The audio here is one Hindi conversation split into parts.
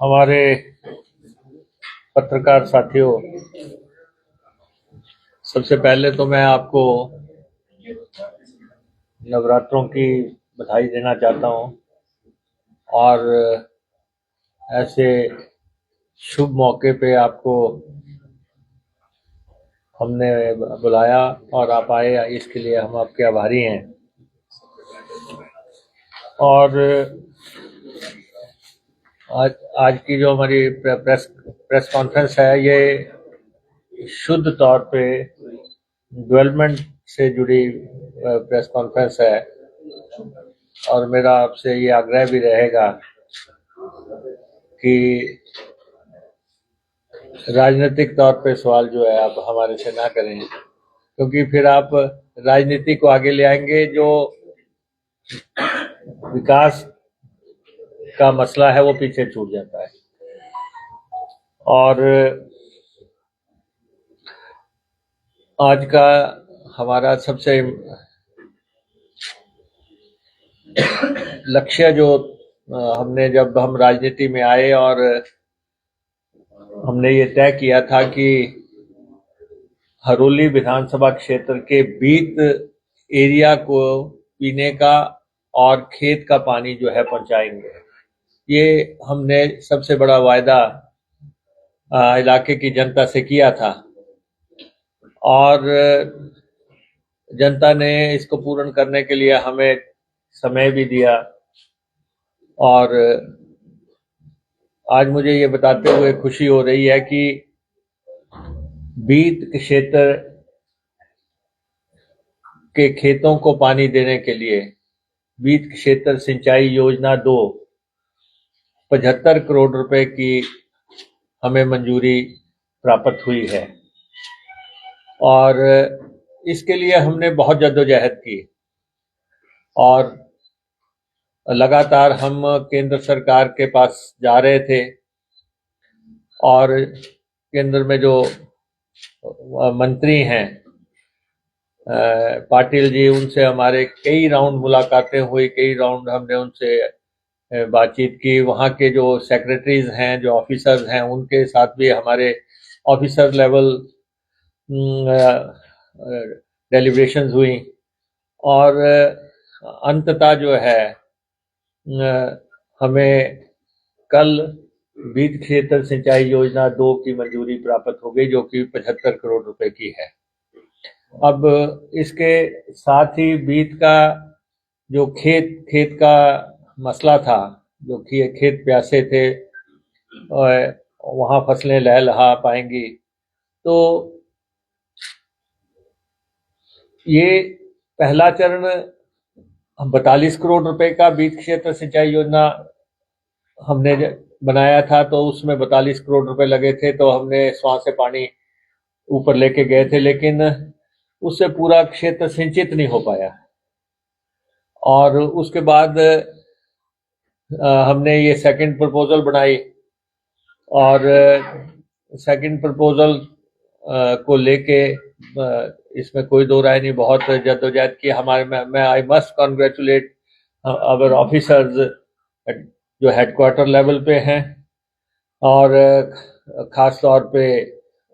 हमारे पत्रकार साथियों, सबसे पहले तो मैं आपको नवरात्रों की बधाई देना चाहता हूं और ऐसे शुभ मौके पे आपको हमने बुलाया और आप आए, इसके लिए हम आपके आभारी हैं। और आज की जो हमारी प्रेस कॉन्फ्रेंस है, ये शुद्ध तौर पे डेवलपमेंट से जुड़ी प्रेस कॉन्फ्रेंस है और मेरा आपसे ये आग्रह भी रहेगा कि राजनीतिक तौर पे सवाल जो है आप हमारे से ना करें, क्योंकि फिर आप राजनीति को आगे ले आएंगे, जो विकास का मसला है वो पीछे छूट जाता है। और आज का हमारा सबसे लक्ष्य जो हमने, जब हम राजनीति में आए और हमने ये तय किया था कि हरोली विधानसभा क्षेत्र के बीत एरिया को पीने का और खेत का पानी जो है पहुंचाएंगे। ये हमने सबसे बड़ा वायदा इलाके की जनता से किया था और जनता ने इसको पूर्ण करने के लिए हमें समय भी दिया। और आज मुझे ये बताते हुए खुशी हो रही है कि बीत क्षेत्र के खेतों को पानी देने के लिए बीत क्षेत्र सिंचाई योजना 2 75 करोड़ रुपए की हमें मंजूरी प्राप्त हुई है और इसके लिए हमने बहुत जद्दोजहद की और लगातार हम केंद्र सरकार के पास जा रहे थे और केंद्र में जो मंत्री हैं पाटिल जी, उनसे हमारे कई राउंड मुलाकातें हुई, कई राउंड हमने उनसे बातचीत की। वहाँ के जो सेक्रेटरीज हैं, जो ऑफिसर्स हैं, उनके साथ भी हमारे ऑफिसर लेवल डेलिब्रेशंस हुई और अंततः जो है हमें कल बीत क्षेत्र सिंचाई योजना 2 की मंजूरी प्राप्त हो गई, जो कि 75 करोड़ रुपए की है। अब इसके साथ ही बीत का जो खेत का मसला था, जो खेत प्यासे थे और वहाँ फसलें लहलहा पाएंगी, तो ये पहला चरण 42 करोड़ रुपए का बीत क्षेत्र सिंचाई योजना हमने बनाया था, तो उसमें 42 करोड़ रुपए लगे थे, तो हमने स्वां से पानी ऊपर लेके गए थे, लेकिन उससे पूरा क्षेत्र सिंचित नहीं हो पाया। और उसके बाद हमने ये सेकंड प्रपोजल बनाई और सेकंड प्रपोजल को लेके इसमें कोई दो राय नहीं, बहुत जद्दोजहद की हमारे मैं I must congratulate our officers जो हेडक्वार्टर लेवल पे हैं और खास तौर पे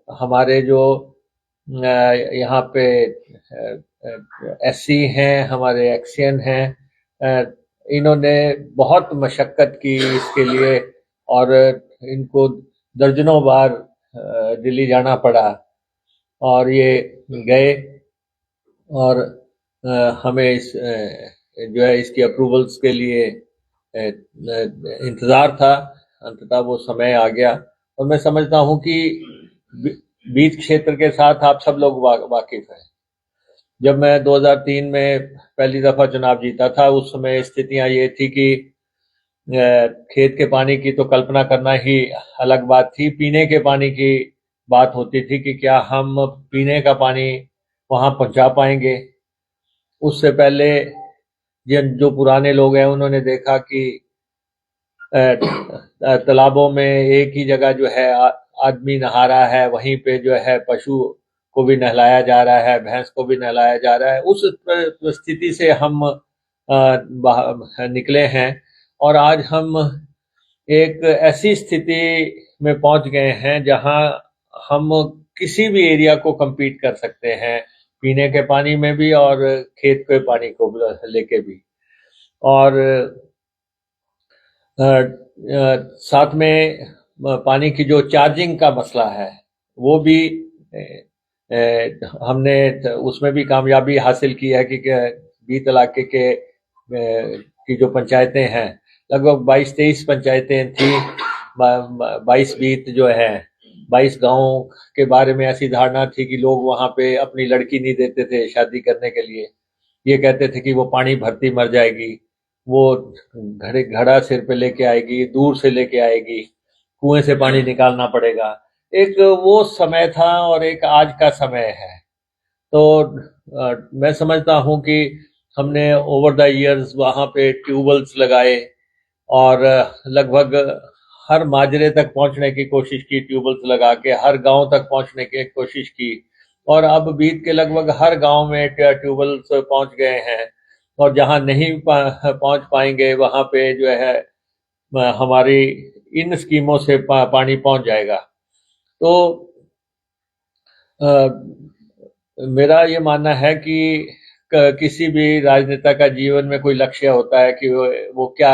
हमारे जो यहाँ पे एससी हैं, हमारे एक्सियन हैं, इन्होंने बहुत मशक्कत की इसके लिए और इनको दर्जनों बार दिल्ली जाना पड़ा और ये गए और हमें इस जो है इसकी अप्रूवल्स के लिए इंतजार था। अंततः वो समय आ गया और मैं समझता हूँ कि बीज क्षेत्र के साथ आप सब लोग वाकिफ हैं। जब मैं 2003 में पहली दफा चुनाव जीता था, उस समय स्थितियां ये थी कि खेत के पानी की तो कल्पना करना ही अलग बात थी, पीने के पानी की बात होती थी कि क्या हम पीने का पानी वहां पहुंचा पाएंगे। उससे पहले जो पुराने लोग हैं उन्होंने देखा कि तालाबों में एक ही जगह जो है आदमी नहा रहा है, वहीं पे जो है पशु को भी नहलाया जा रहा है, भैंस को भी नहलाया जा रहा है। उस स्थिति से हम निकले हैं और आज हम एक ऐसी स्थिति में पहुंच गए हैं जहां हम किसी भी एरिया को compete कर सकते हैं, पीने के पानी में भी और खेत के पानी को लेके भी। और साथ में पानी की जो चार्जिंग का मसला है वो भी हमने उसमें भी कामयाबी हासिल की है कि बीत इलाके के की जो पंचायतें हैं, लगभग 22-23 पंचायतें थी। 22 बीत जो है 22 गांवों के बारे में ऐसी धारणा थी कि लोग वहां पे अपनी लड़की नहीं देते थे शादी करने के लिए। ये कहते थे कि वो पानी भरती मर जाएगी, वो घड़ा सिर पे लेके आएगी, दूर से लेके आएगी, कुएं से पानी निकालना पड़ेगा। एक वो समय था और एक आज का समय है। तो मैं समझता हूँ कि हमने ओवर द इयर्स वहाँ पे ट्यूबवेल्स लगाए और लगभग हर माजरे तक पहुंचने की कोशिश की, ट्यूबवेल्स लगा के हर गांव तक पहुंचने की कोशिश की और अब बीत के लगभग हर गांव में ट्यूबवेल्स पहुंच गए हैं और जहां नहीं पहुंच पाएंगे वहां पे जो है हमारी इन स्कीमों से पानी पहुंच जाएगा। तो मेरा ये मानना है कि किसी भी राजनेता का जीवन में कोई लक्ष्य होता है कि वो क्या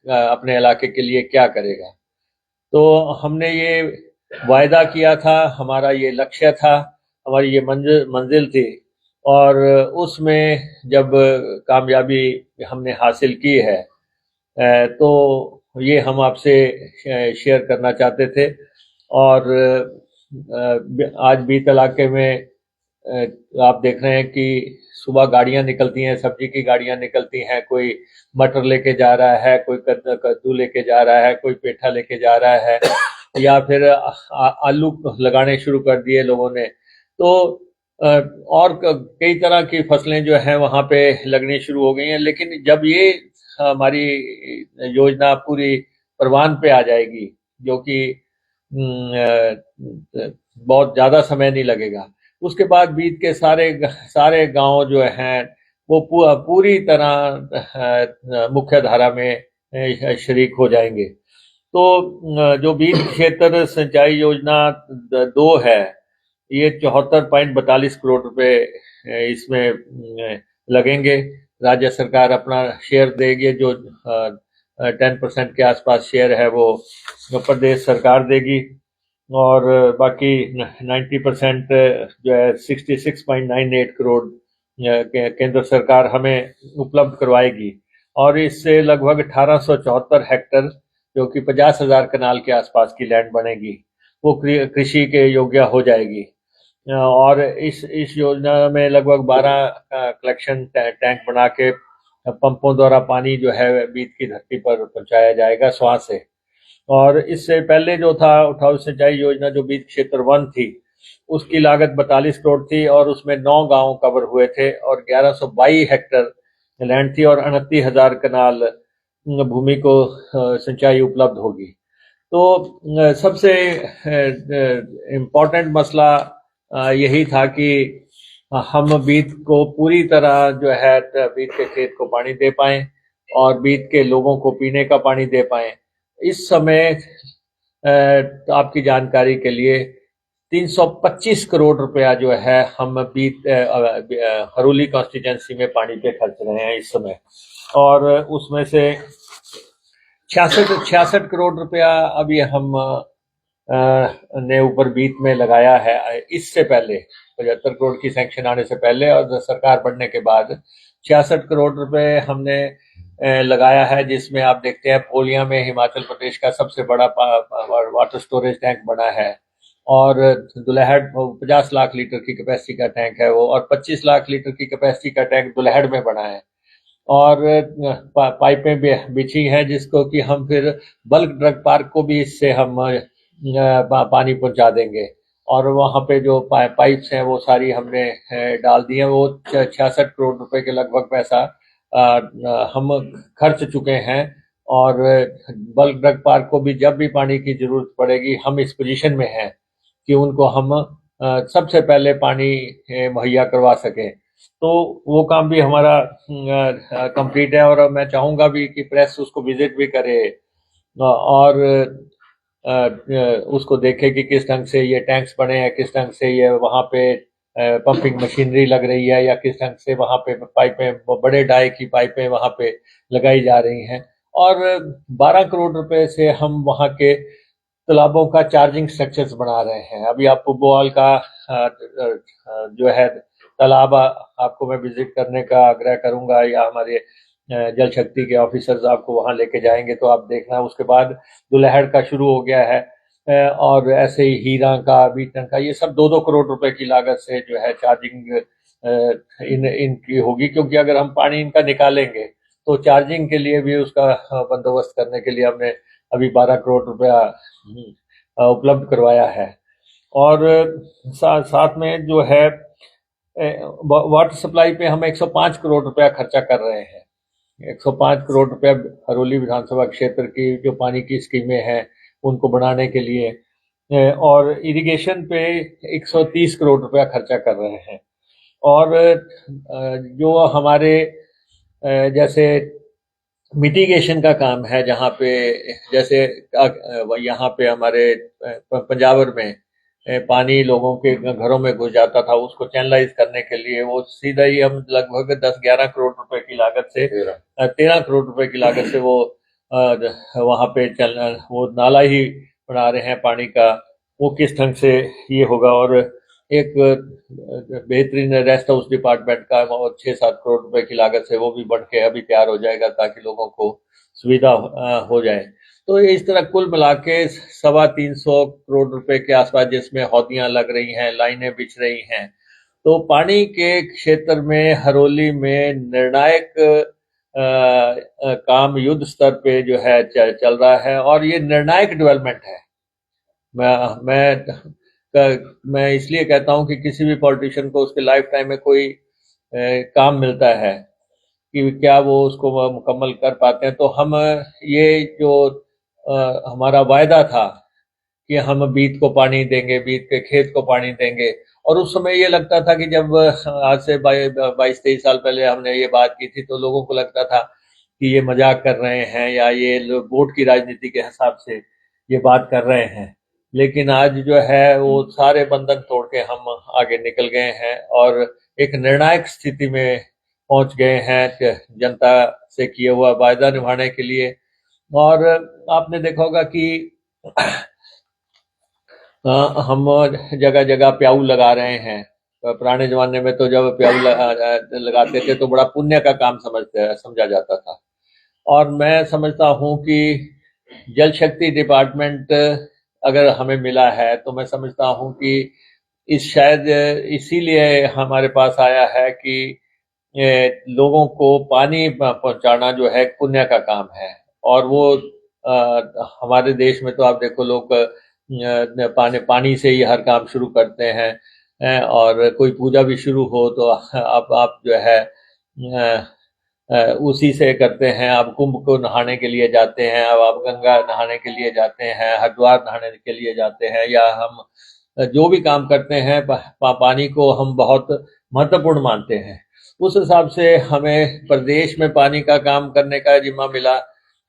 अपने इलाके के लिए क्या करेगा। तो हमने ये वायदा किया था, हमारा ये लक्ष्य था, हमारी ये मंजिल थी और उसमें जब कामयाबी हमने हासिल की है तो ये हम आपसे शेयर करना चाहते थे। और आज बीत इलाके में आप देख रहे हैं कि सुबह गाड़ियां निकलती हैं, सब्जी की गाड़ियां निकलती हैं, कोई मटर लेके जा रहा है, कोई कद्दू लेके जा रहा है, कोई पेठा लेके जा रहा है या फिर आलू लगाने शुरू कर दिए लोगों ने। तो और कई तरह की फसलें जो हैं वहां पे लगनी शुरू हो गई हैं। लेकिन जब ये हमारी योजना पूरी परवान पे आ जाएगी, जो कि बहुत ज्यादा समय नहीं लगेगा, उसके बाद बीत के सारे गांव जो हैं वो पूरी तरह मुख्य धारा में शरीक हो जाएंगे। तो जो बीत क्षेत्र सिंचाई योजना 2 है, ये 74.42 करोड़ रुपए इसमें लगेंगे। राज्य सरकार अपना शेयर देगी, जो 10% के आसपास शेयर है वो प्रदेश सरकार देगी और बाकी 90% जो है 66.98 करोड़ केंद्र सरकार हमें उपलब्ध करवाएगी और इससे लगभग 1874 हेक्टर जो कि 50,000 कनाल के आसपास की लैंड बनेगी, वो कृषि के योग्य हो जाएगी। और इस योजना में लगभग 12 कलेक्शन टैंक बना के पंपों द्वारा पानी जो है बीत की धरती पर पहुंचाया जाएगा स्वां से। और इससे पहले जो था उठाऊ सिंचाई योजना जो बीत क्षेत्र 1 थी, उसकी लागत 42 करोड़ थी और उसमें 9 गांव कवर हुए थे और 1122 हेक्टर लैंड थी और 29,000 कनाल भूमि को सिंचाई उपलब्ध होगी। तो सबसे इम्पोर्टेंट मसला यही था कि हम बीत को पूरी तरह जो है बीत के खेत को पानी दे पाएं और बीत के लोगों को पीने का पानी दे पाएं। इस समय तो आपकी जानकारी के लिए 325 करोड़ रुपया जो है हम बीत हरोली कॉन्स्टिट्यूंसी में पानी पे खर्च रहे हैं इस समय और उसमें से 66 करोड़ रुपया अभी हम ने ऊपर बीत में लगाया है। इससे पहले 75 करोड़ की सैंक्शन आने से पहले और सरकार बढ़ने के बाद 66 करोड़ रुपए हमने लगाया है, जिसमें आप देखते हैं पोलिया में हिमाचल प्रदेश का सबसे बड़ा वाटर स्टोरेज टैंक बना है और दुलहड़ 50 लाख लीटर की कैपेसिटी का टैंक है वो और 25 लाख लीटर की कैपेसिटी का टैंक दुलहड़ में बना है और पाइपें बिछी हैं जिसको कि हम फिर बल्क ड्रग पार्क को भी इससे हम पानी पहुंचा देंगे और वहां पे जो पाइप्स हैं वो सारी हमने डाल दी हैं। वो 66 करोड़ रुपए के लगभग पैसा हम खर्च चुके हैं और बल्क ड्रग पार्क को भी जब भी पानी की जरूरत पड़ेगी हम इस पोजीशन में हैं कि उनको हम सबसे पहले पानी मुहैया करवा सकें। तो वो काम भी हमारा कंप्लीट है, और मैं चाहूंगा भी कि प्रेस उसको विजिट भी करे और उसको देखे कि किस ढंग से ये टैंक्स बने हैं, किस ढंग से ये वहाँ पे पंपिंग मशीनरी लग रही है, या किस ढंग से वहाँ पे पाइपें, बड़े डाई की पाइपें वहाँ पे लगाई जा रही हैं। और 12 करोड़ रुपए से हम वहाँ के तालाबों का चार्जिंग स्ट्रक्चर्स बना रहे हैं। अभी आप पुब्बोवाल का जो है तालाब आपको मैं विजिट करने का आग्रह करूंगा, या हमारे जल शक्ति के ऑफिसर्स आपको वहां लेके जाएंगे तो आप देखना। उसके बाद दुलहड़ का शुरू हो गया है, और ऐसे ही हीरा का, बीटन का, ये सब 2-2 करोड़ रुपए की लागत से जो है चार्जिंग इनकी होगी, क्योंकि अगर हम पानी इनका निकालेंगे तो चार्जिंग के लिए भी उसका बंदोबस्त करने के लिए हमने अभी 12 करोड़ रुपया उपलब्ध करवाया है। और साथ में जो है वाटर सप्लाई पे हम 105 करोड़ रुपया खर्चा कर रहे हैं। 105 करोड़ रुपया हरोली विधानसभा क्षेत्र की जो पानी की स्कीमें हैं उनको बढ़ाने के लिए, और इरिगेशन पे 130 करोड़ रुपया खर्चा कर रहे हैं। और जो हमारे जैसे मिटिगेशन का काम है, जहाँ पे जैसे यहाँ पे हमारे पंजाबर में पानी लोगों के घरों में घुस जाता था, उसको चैनलाइज करने के लिए वो सीधा ही हम लगभग 10-11 करोड़ रुपए की लागत से 13 करोड़ रुपए की लागत से वो वहाँ पे वो नाला ही बना रहे हैं पानी का। वो किस ढंग से ये होगा। और एक बेहतरीन रेस्ट हाउस डिपार्टमेंट का 6-7 करोड़ रुपए की लागत से वो भी बढ़ के अभी तैयार हो जाएगा, ताकि लोगों को सुविधा हो जाए। तो इस तरह कुल मिला के 325 करोड़ रुपए के आसपास, जिसमें हौदियां लग रही हैं, लाइनें बिछ रही हैं। तो पानी के क्षेत्र में हरोली में निर्णायक काम युद्ध स्तर पे जो है चल रहा है, और ये निर्णायक डेवलपमेंट है। मैं इसलिए कहता हूं कि किसी भी पॉलिटिशियन को उसके लाइफ टाइम में कोई काम मिलता है कि क्या वो उसको मुकम्मल कर पाते हैं। तो हम ये जो हमारा वायदा था कि हम बीत को पानी देंगे, बीत के खेत को पानी देंगे, और उस समय ये लगता था कि जब आज से 22-23 साल पहले हमने ये बात की थी तो लोगों को लगता था कि ये मजाक कर रहे हैं, या ये लोग वोट की राजनीति के हिसाब से ये बात कर रहे हैं। लेकिन आज जो है वो सारे बंधन तोड़ के हम आगे निकल गए हैं, और एक निर्णायक स्थिति में पहुंच गए हैं जनता से किए हुआ वायदा निभाने के लिए। और आपने देखा होगा कि हम जगह जगह प्याऊ लगा रहे हैं। पुराने जमाने में तो जब प्याऊ लगाते थे तो बड़ा पुण्य का काम समझा जाता था। और मैं समझता हूं कि जल शक्ति डिपार्टमेंट अगर हमें मिला है तो मैं समझता हूं कि शायद इसीलिए हमारे पास आया है कि लोगों को पानी पहुंचाना जो है पुण्य का काम है। और वो हमारे देश में तो आप देखो, लोग पानी से ही हर काम शुरू करते हैं, और कोई पूजा भी शुरू हो तो आप जो है उसी से करते हैं। आप कुंभ को नहाने के लिए जाते हैं, अब आप गंगा नहाने के लिए जाते हैं, हरिद्वार नहाने के लिए जाते हैं, या हम जो भी काम करते हैं पानी को हम बहुत महत्वपूर्ण मानते हैं। उस हिसाब से हमें प्रदेश में पानी का काम करने का जिम्मा मिला,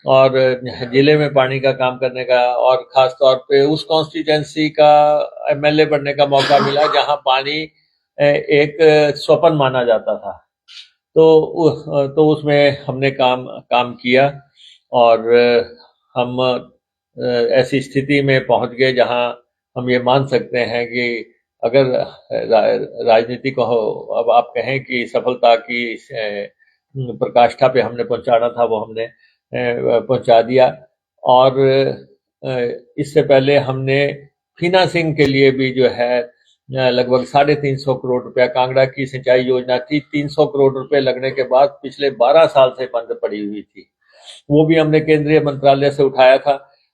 और जिले में पानी का काम करने का, और खास तौर पे उस कॉन्स्टिट्यूएंसी का एमएलए बनने का मौका मिला जहां पानी एक स्वप्न माना जाता था। तो उसमें हमने काम किया, और हम ऐसी स्थिति में पहुंच गए जहां हम ये मान सकते हैं कि अगर राजनीति को अब आप कहें कि सफलता की प्रकाष्ठा पे हमने पहुंचाना था, वो हमने पहुंचा दिया। और इससे पहले हमने फीना सिंह के लिए भी जो है लगभग 350 करोड़ रुपया, कांगड़ा की सिंचाई योजना थी, 300 करोड़ रुपए लगने के बाद पिछले 12 साल से बंद पड़ी हुई थी। वो भी हमने केंद्रीय मंत्रालय से उठाया था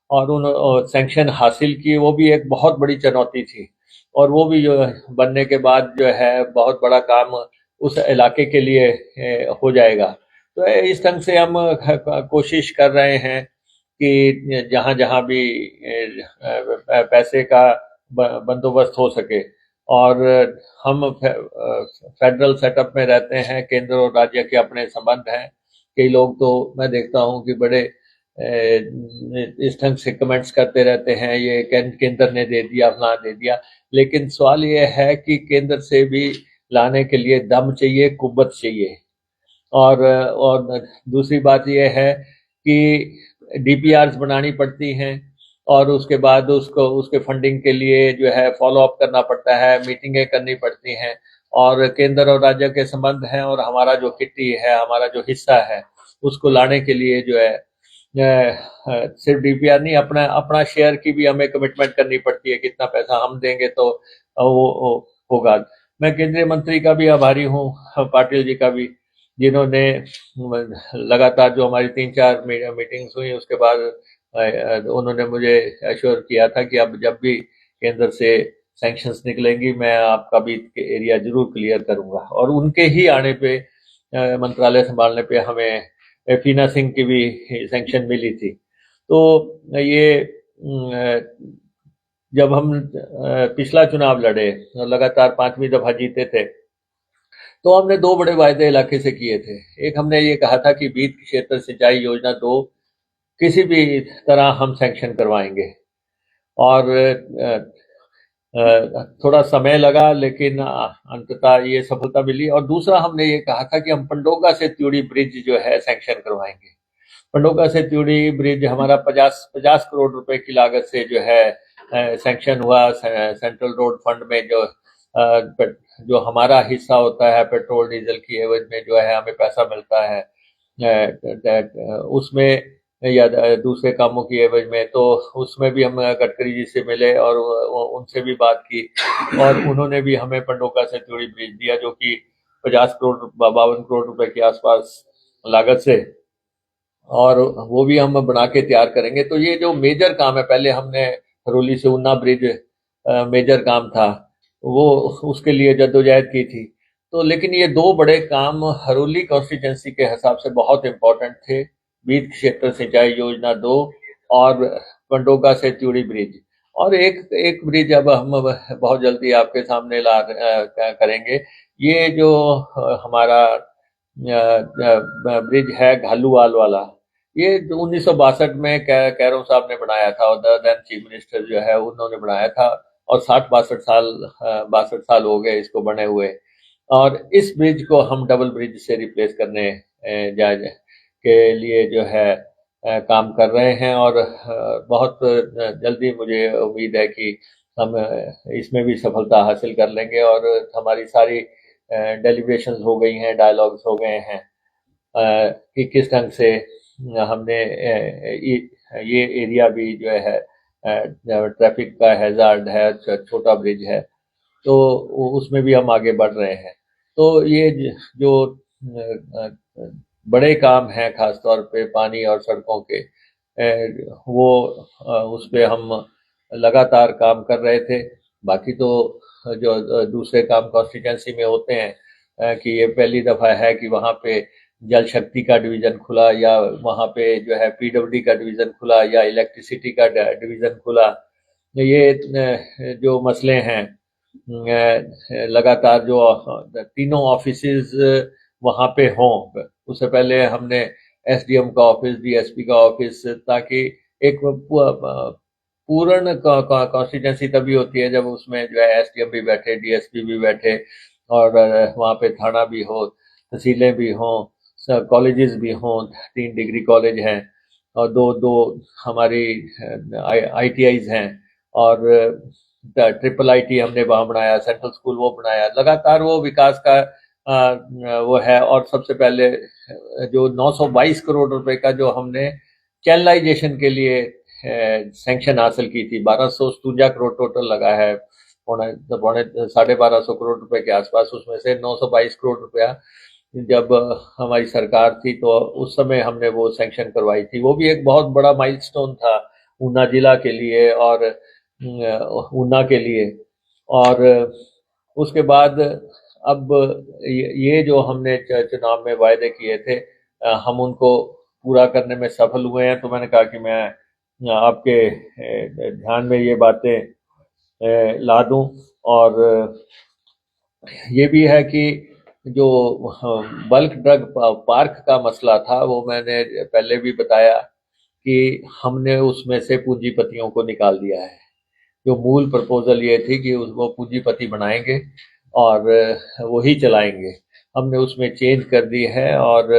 और उन सैंक्शन हासिल की। वो भी एक बहुत बड़ी चुनौती थी, और वो भी जो बनने के बाद जो है बहुत बड़ा काम उस इलाके के लिए हो जाएगा। तो इस ढंग से हम कोशिश कर रहे हैं कि जहां जहां भी पैसे का बंदोबस्त हो सके और हम फेडरल सेटअप में रहते हैं, केंद्र और राज्य के अपने संबंध हैं। कई लोग तो मैं देखता हूं कि बड़े इस ढंग से कमेंट्स करते रहते हैं, ये केंद्र ने दे दिया, फलां दे दिया। लेकिन सवाल ये है कि केंद्र से भी लाने के लिए दम चाहिए, कुव्वत चाहिए। और दूसरी बात यह है कि डीपीआरस बनानी पड़ती हैं और उसके बाद उसको उसके फंडिंग के लिए जो है फॉलो अप करना पड़ता है, मीटिंगें करनी पड़ती हैं और केंद्र और राज्य के संबंध हैं और हमारा जो किट्टी है, हमारा जो हिस्सा है, उसको लाने के लिए जो है सिर्फ डीपीआर नहीं, अपना अपना शेयर की भी हमें कमिटमेंट करनी पड़ती है। कितना पैसा हम देंगे तो वो होगा। मैं केंद्रीय मंत्री का भी आभारी हूँ, पाटिल जी का भी, जिन्होंने लगातार जो हमारी 3-4 मीटिंग्स हुई उसके बाद उन्होंने मुझे एश्योर किया था कि अब जब भी केंद्र से सैंक्शंस निकलेंगी मैं आपका भी एरिया जरूर क्लियर करूंगा। और उनके ही आने पे मंत्रालय संभालने पे हमें फीना सिंह की भी सैंक्शन मिली थी। तो ये जब हम पिछला चुनाव लड़े और लगातार 5वीं दफा जीते थे, तो हमने 2 बड़े वायदे इलाके से किए थे। एक हमने ये कहा था कि बीत क्षेत्र सिंचाई योजना 2 किसी भी तरह हम सैंक्शन करवाएंगे और थोड़ा समय लगा लेकिन अंततः ये सफलता मिली। और दूसरा हमने ये कहा था कि हम पंडोगा से त्यूड़ी ब्रिज जो है सैंक्शन करवाएंगे। पंडोगा से त्यूड़ी ब्रिज हमारा 50 करोड़ रुपए की लागत से जो है सैंक्शन हुआ सेंट्रल रोड फंड में। जो हमारा हिस्सा होता है पेट्रोल डीजल की एवज में जो है हमें पैसा मिलता है उसमें या दूसरे कामों की एवज में, तो उसमें भी हम गडकरी जी से मिले और उनसे भी बात की और उन्होंने भी हमें पंडोका से त्यूड़ी ब्रिज दिया जो कि 52 करोड़ रुपए के आसपास लागत से, और वो भी हम बना के तैयार करेंगे। तो ये जो मेजर काम है, पहले हमने हरोली से ऊना ब्रिज मेजर काम था, वो उसके लिए जद्दोजहद की थी। तो लेकिन ये 2 बड़े काम हरोली कॉन्स्टिट्यूंसी के हिसाब से बहुत इंपॉर्टेंट थे, बीत क्षेत्र सिंचाई योजना 2 और पंडोगा से त्यूड़ी ब्रिज। और एक एक ब्रिज अब हम बहुत जल्दी आपके सामने करेंगे। ये जो हमारा ब्रिज है घालूवाल वाला, ये 1962 में कैरो साहब ने बनाया था और देन चीफ मिनिस्टर जो है उन्होंने बनाया था और 62 साल हो गए इसको बने हुए। और इस ब्रिज को हम डबल ब्रिज से रिप्लेस करने जाए के लिए जो है काम कर रहे हैं और बहुत जल्दी मुझे उम्मीद है कि हम इसमें भी सफलता हासिल कर लेंगे और हमारी सारी डेलिब्रेशंस हो गई हैं, डायलॉग्स हो गए हैं कि किस ढंग से हमने ये एरिया भी जो है ट्रैफिक का हैजार्ड है, छोटा ब्रिज है, तो उसमें भी हम आगे बढ़ रहे हैं। तो ये जो बड़े काम हैं खासतौर पे पानी और सड़कों के, वो उस पे हम लगातार काम कर रहे थे। बाकी तो जो दूसरे काम कॉन्स्टिट्यूंसी में होते हैं कि ये पहली दफा है कि वहाँ पे जल शक्ति का डिवीजन खुला या वहाँ पे जो है पीडब्ल्यूडी का डिवीजन खुला या इलेक्ट्रिसिटी का डिवीजन खुला। ये जो मसले हैं लगातार जो तीनों ऑफिसेज वहाँ पे हों, उससे पहले हमने एसडीएम का ऑफिस, डीएसपी का ऑफिस, ताकि एक पूर्ण कॉन्स्टिट्यूंसी तभी होती है जब उसमें जो है एसडीएम भी बैठे, डीएसपी भी बैठे और वहाँ पे थाना भी हो, तहसीलें भी हों, कॉलेजेस भी हों, 3 डिग्री कॉलेज हैं और दो हमारी आईटीआईज हैं और ट्रिपल आईटी हमने वहाँ बनाया, सेंट्रल स्कूल वो बनाया। लगातार वो विकास का वो है। और सबसे पहले जो 922 करोड़ रुपए का जो हमने चैनलाइजेशन के लिए सैंक्शन हासिल की थी, 1257 करोड़ टोटल लगा है, पौने 1250 करोड़ रुपए के आसपास, उसमें से 922 करोड़ रुपया जब हमारी सरकार थी तो उस समय हमने वो सैंक्शन करवाई थी। वो भी एक बहुत बड़ा माइलस्टोन था ऊना जिला के लिए और ऊना के लिए। और उसके बाद अब ये जो हमने चुनाव में वायदे किए थे हम उनको पूरा करने में सफल हुए हैं। तो मैंने कहा कि मैं आपके ध्यान में ये बातें ला दूं और ये भी है कि जो बल्क ड्रग पार्क का मसला था वो मैंने पहले भी बताया कि हमने उसमें से पूंजीपतियों को निकाल दिया है। जो मूल प्रपोजल ये थी कि वो पूंजीपति बनाएंगे और वही चलाएंगे, हमने उसमें चेंज कर दी है। और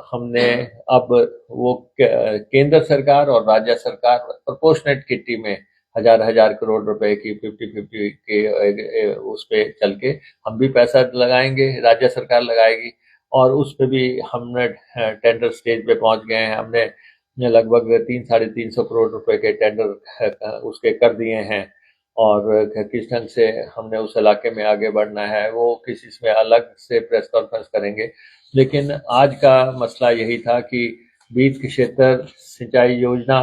हमने अब वो केंद्र सरकार और राज्य सरकार प्रोपोर्शनेट किट्टी में हजार हजार करोड़ रुपए की 50-50 के उस पे चल के हम भी पैसा लगाएंगे, राज्य सरकार लगाएगी। और उस पे भी हमने टेंडर स्टेज पे पहुंच गए हैं। हमने लगभग 300-350 करोड़ रुपए के टेंडर उसके कर दिए हैं। और किस ढंग से हमने उस इलाके में आगे बढ़ना है वो किसी में अलग से प्रेस कॉन्फ्रेंस करेंगे। लेकिन आज का मसला यही था कि बीज क्षेत्र सिंचाई योजना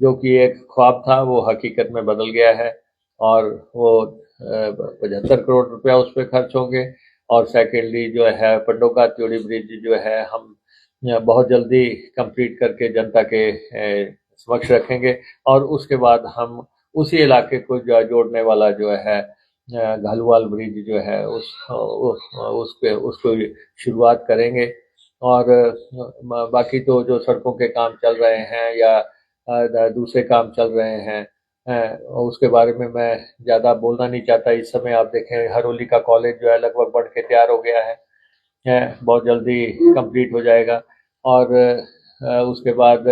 जो कि एक ख्वाब था वो हकीकत में बदल गया है और वो 75 करोड़ रुपया उस पर खर्च होंगे। और सेकेंडली जो है पंडोका त्योड़ी ब्रिज जो है हम बहुत जल्दी कंप्लीट करके जनता के समक्ष रखेंगे। और उसके बाद हम उसी इलाके को जोड़ने वाला जो है घालुवाल ब्रिज जो है उसको शुरुआत करेंगे। और बाकी तो जो सड़कों के काम चल रहे हैं या दूसरे काम चल रहे हैं उसके बारे में मैं ज़्यादा बोलना नहीं चाहता इस समय। आप देखें हरोली का कॉलेज जो है लगभग बन के तैयार हो गया है, बहुत जल्दी कंप्लीट हो जाएगा। और उसके बाद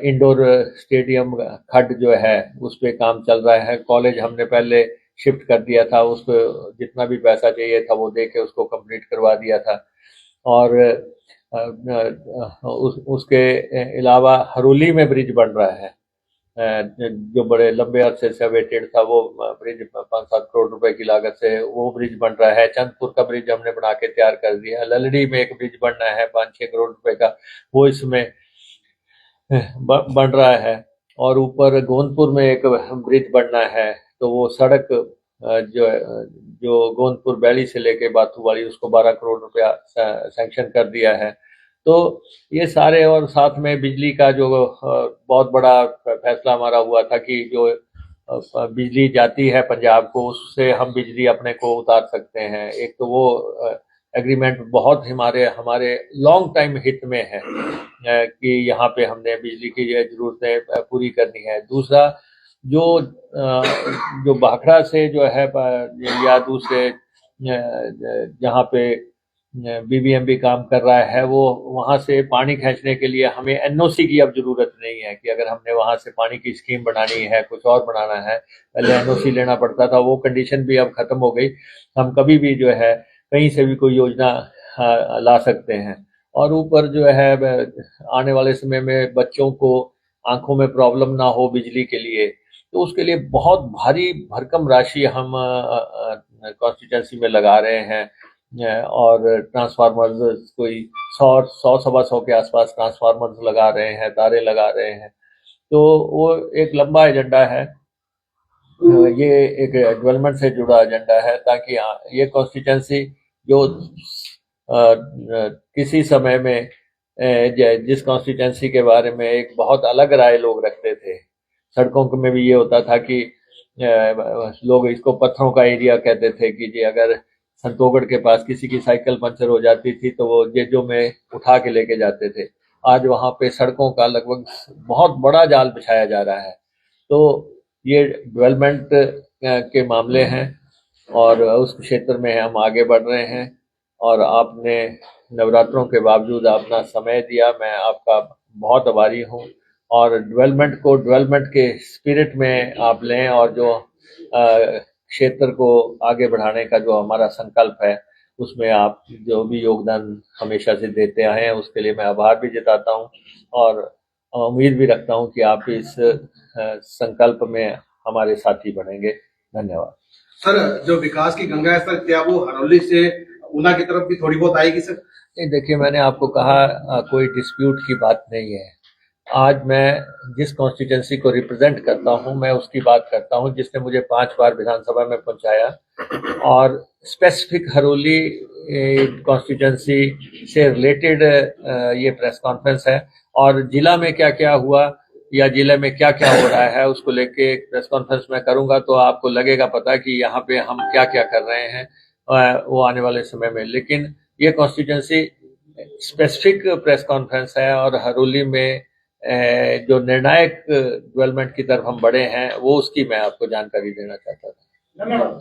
इंडोर स्टेडियम खड जो है उस पे काम चल रहा है। कॉलेज हमने पहले शिफ्ट कर दिया था, उसको जितना भी पैसा चाहिए था वो दे के उसको कंप्लीट करवा दिया था। और उसके अलावा हरोली में ब्रिज बन रहा है जो बड़े लंबे अरसे से अवेटेड था, वो ब्रिज 5-7 करोड़ रुपए की लागत से वो ब्रिज बन रहा है। चंदपुर का ब्रिज हमने बना के तैयार कर दिया। ललड़ी में एक ब्रिज बनना है 5-6 करोड़ रुपए का, वो इसमें बन रहा है। और ऊपर गोंदपुर में एक ब्रिज बनना है, तो वो सड़क जो गोंदपुर बैली से लेके बाथूवाड़ी उसको 12 करोड़ रुपया सैंक्शन कर दिया है। तो ये सारे, और साथ में बिजली का जो बहुत बड़ा फैसला हमारा हुआ था कि जो बिजली जाती है पंजाब को उससे हम बिजली अपने को उतार सकते हैं। एक तो वो एग्रीमेंट बहुत हमारे लॉन्ग टाइम हित में है कि यहाँ पे हमने बिजली की जरूरतें पूरी करनी है। दूसरा जो भाखड़ा से जो है या दूसरे जहाँ पे बीबीएमबी काम कर रहा है वो वहाँ से पानी खींचने के लिए हमें एनओसी की अब जरूरत नहीं है कि अगर हमने वहाँ से पानी की स्कीम बनानी है, कुछ और बनाना है, पहले एनओसी लेना पड़ता था, वो कंडीशन भी अब खत्म हो गई। हम कभी भी जो है कहीं से भी कोई योजना ला सकते हैं। और ऊपर जो है आने वाले समय में बच्चों को आंखों में प्रॉब्लम ना हो बिजली के लिए, तो उसके लिए बहुत भारी भरकम राशि हम कॉन्स्टिट्यूंसी में लगा रहे हैं। और ट्रांसफार्मर्स कोई 100-125 के आसपास ट्रांसफार्मर्स लगा रहे हैं, तारे लगा रहे हैं। तो वो एक लंबा एजेंडा है, ये एक डेवलपमेंट से जुड़ा एजेंडा है, ताकि ये कॉन्स्टिट्यूंसी जो किसी समय में जिस कॉन्स्टिट्यूंसी के बारे में एक बहुत अलग राय लोग रखते थे, सड़कों में भी ये होता था कि लोग इसको पत्थरों का एरिया कहते थे कि जी अगर संतोगढ़ के पास किसी की साइकिल पंचर हो जाती थी तो वो जेजों में उठा के लेके जाते थे। आज वहाँ पे सड़कों का लगभग बहुत बड़ा जाल बिछाया जा रहा है। तो ये डेवलपमेंट के मामले हैं और उस क्षेत्र में हम आगे बढ़ रहे हैं। और आपने नवरात्रों के बावजूद अपना समय दिया, मैं आपका बहुत आभारी हूँ। और डेवलपमेंट को डेवलपमेंट के स्पिरिट में आप लें और जो क्षेत्र को आगे बढ़ाने का जो हमारा संकल्प है उसमें आप जो भी योगदान हमेशा से देते आए हैं उसके लिए मैं आभार भी जताता हूँ और उम्मीद भी रखता हूँ कि आप इस संकल्प में हमारे साथी बनेंगे। धन्यवाद सर। जो विकास की गंगा है सर, क्या वो हरौली से ऊना की तरफ भी थोड़ी बहुत आएगी सर? नहीं, देखिए मैंने आपको कहा कोई डिस्प्यूट की बात नहीं है। आज मैं जिस कॉन्स्टिट्यूंसी को रिप्रेजेंट करता हूं मैं उसकी बात करता हूं जिसने मुझे 5 बार विधानसभा में पहुंचाया। और स्पेसिफिक हरोली कॉन्स्टिट्यूंसी से रिलेटेड ये प्रेस कॉन्फ्रेंस है। और जिला में क्या क्या हुआ या जिले में क्या क्या हो रहा है उसको लेके एक प्रेस कॉन्फ्रेंस में करूंगा, तो आपको लगेगा पता कि यहाँ पे हम क्या क्या कर रहे हैं वो आने वाले समय में। लेकिन ये कॉन्स्टिट्यूंसी स्पेसिफिक प्रेस कॉन्फ्रेंस है और हरोली में जो निर्णायक डेवलपमेंट की तरफ हम बढ़े हैं वो उसकी मैं आपको जानकारी देना चाहता था। धन्यवाद।